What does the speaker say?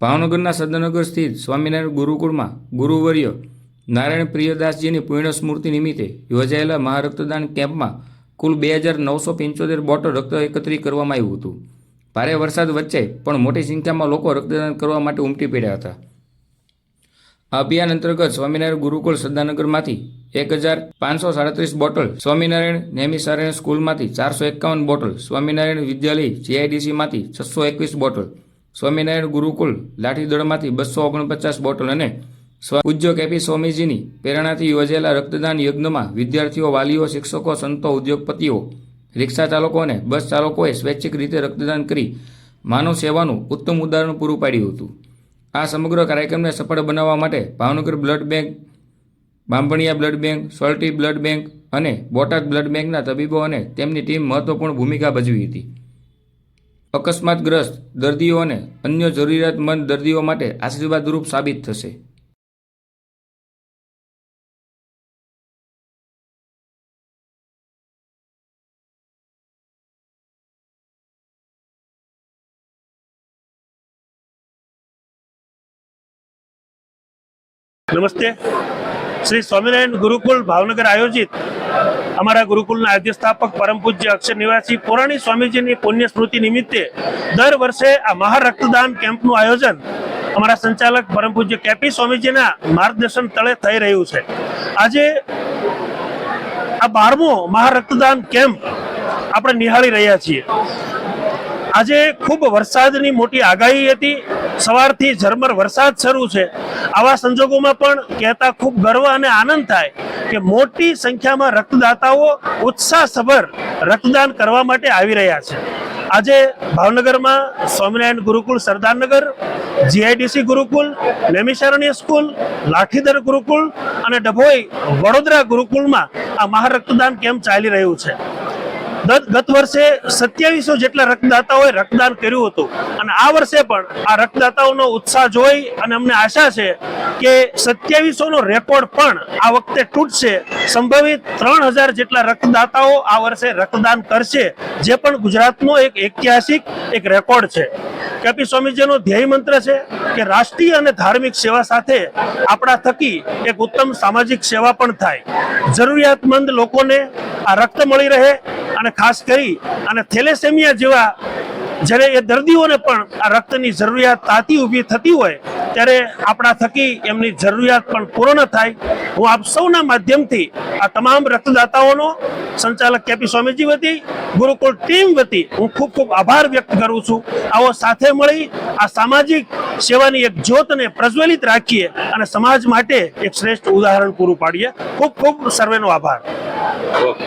ભાવનગરના સદનગર સ્થિત સ્વામિનારાયણ ગુરુકુળમાં ગુરુવર્ય નારાયણ પ્રિયદાસજીની પુણ્ય સ્મૃતિ નિમિત્તે યોજાયેલા મહારક્તદાન કેમ્પમાં કુલ 2975 બોટલ રક્ત એકત્રિત કરવામાં આવ્યું હતું। ભારે વરસાદ વચ્ચે પણ મોટી સંખ્યામાં લોકો રક્તદાન કરવા માટે ઉમટી પડ્યા હતા। આ અભિયાન અંતર્ગત સ્વામિનારાયણ ગુરુકુળ સદાનગરમાંથી 1537 બોટલ, સ્વામિનારાયણ નેમિષારણ્ય સ્કૂલમાંથી 451 બોટલ, સ્વામિનારાયણ વિદ્યાલય જીઆઈડીસીમાંથી 621 બોટલ, સ્વામિનારાયણ ગુરુકુળ લાઠીદળમાંથી 249 બોટલ અને પૂજ્ય કેપી સ્વામીજીની પ્રેરણાથી યોજાયેલા રક્તદાન યજ્ઞમાં વિદ્યાર્થીઓ, વાલીઓ, શિક્ષકો, સંતો, ઉદ્યોગપતિઓ, રિક્ષા ચાલકો અને બસ ચાલકોએ સ્વૈચ્છિક રીતે રક્તદાન કરી માનવ સેવાનું ઉત્તમ ઉદાહરણ પૂરું પાડ્યું હતું। આ સમગ્ર કાર્યક્રમને સફળ બનાવવા માટે Bhavnagar blood bank, Bambhaniya blood bank, salty blood bank અને બોટાદ બ્લડ બેંકના તબીબો અને તેમની ટીમ મહત્વપૂર્ણ ભૂમિકા ભજવી હતી। અકસ્માતગ્રસ્ત દર્દીઓ અને અન્ય જરૂરિયાતમંદ દર્દીઓ માટે આશીર્વાદરૂપ સાબિત થશે। नमस्ते। श्री स्वामीनारायण गुरुकुल भावनगर आयोजित अमरा गुरुकुल आद्य स्थापक परम पूज्य अक्षर निवासी पुराणी स्वामीजी की पुण्य स्मृति निमित्ते दर वर्षे आ महारक्तदान केम्पनु आयोजन अमरा संचालक परम पूज्य केपी स्वामीजी मार्गदर्शन तले थई रह्युं छे। आज आ 12मो महारक्तदान केम्प आपणे निहाળી રહ્યા છીએ। આજે ખૂબ વરસાદની મોટી આગાહી હતી, સવારથી ઝરમર વરસાદ શરૂ છે। આવા સંજોગોમાં પણ કહેતા ખૂબ ગર્વ અને આનંદ થાય કે મોટી સંખ્યામાં રક્તદાતાઓ ઉત્સાહસભર રક્તદાન કરવા માટે આવી રહ્યા છે। આજે ભાવનગરમાં સ્વામિનારાયણ ગુરુકુળ સરદારનગર, જીઆઈડીસી ગુરુકુલ, નેમિષારણ્ય સ્કૂલ, લાઠીદર ગુરુકુલ અને ડભોઈ વડોદરા ગુરુકુલમાં આ મહારક્તદાન કેમ્પ ચાલી રહ્યું છે। ગત વર્ષે 2700 જેટલા રક્તદાતાઓએ રક્તદાન કર્યું હતું અને આ વર્ષે પણ આ રક્તદાતાઓનો ઉત્સાહ જોઈ અને અમને આશા છે કે 2700 નો રેકોર્ડ પણ આ વખતે તૂટશે। સંભવિત 3000 જેટલા રક્તદાતાઓ આ વર્ષે રક્તદાન કરશે, જે પણ ગુજરાતનો એક ઐતિહાસિક એક રેકોર્ડ છે। કેપી સ્વામીજીનો ધ્યેય મંત્ર છે કે રાષ્ટ્રીય અને ધાર્મિક સેવા સાથે આપણા થકી એક ઉત્તમ સામાજિક સેવા પણ થાય। જરૂરિયાતમંદ લોકોને આ રક્ત મળી રહે અને ખાસ કરી અને થેલેસેમિયા જેવા જ્યારે એ દર્દીઓને પણ આ રક્તની જરૂરિયાત તાતી ઊભી થતી હોય ત્યારે આપણા થકી એમની જરૂરિયાત પણ પૂર્ણ થાય। હું આપ સૌના માધ્યમથી આ તમામ રક્તદાતાઓનો સંચાલક કેપી સ્વામીજી વતી, ગુરુકુળ ટીમ વતી હું ખૂબ ખૂબ આભાર વ્યક્ત કરું છું। આવો સાથે મળી આ સામાજિક સેવાની એક જ્યોતને પ્રજ્વલિત રાખીએ અને સમાજ માટે એક શ્રેષ્ઠ ઉદાહરણ પૂરું પાડીએ। ખૂબ ખૂબ સર્વેનો આભાર।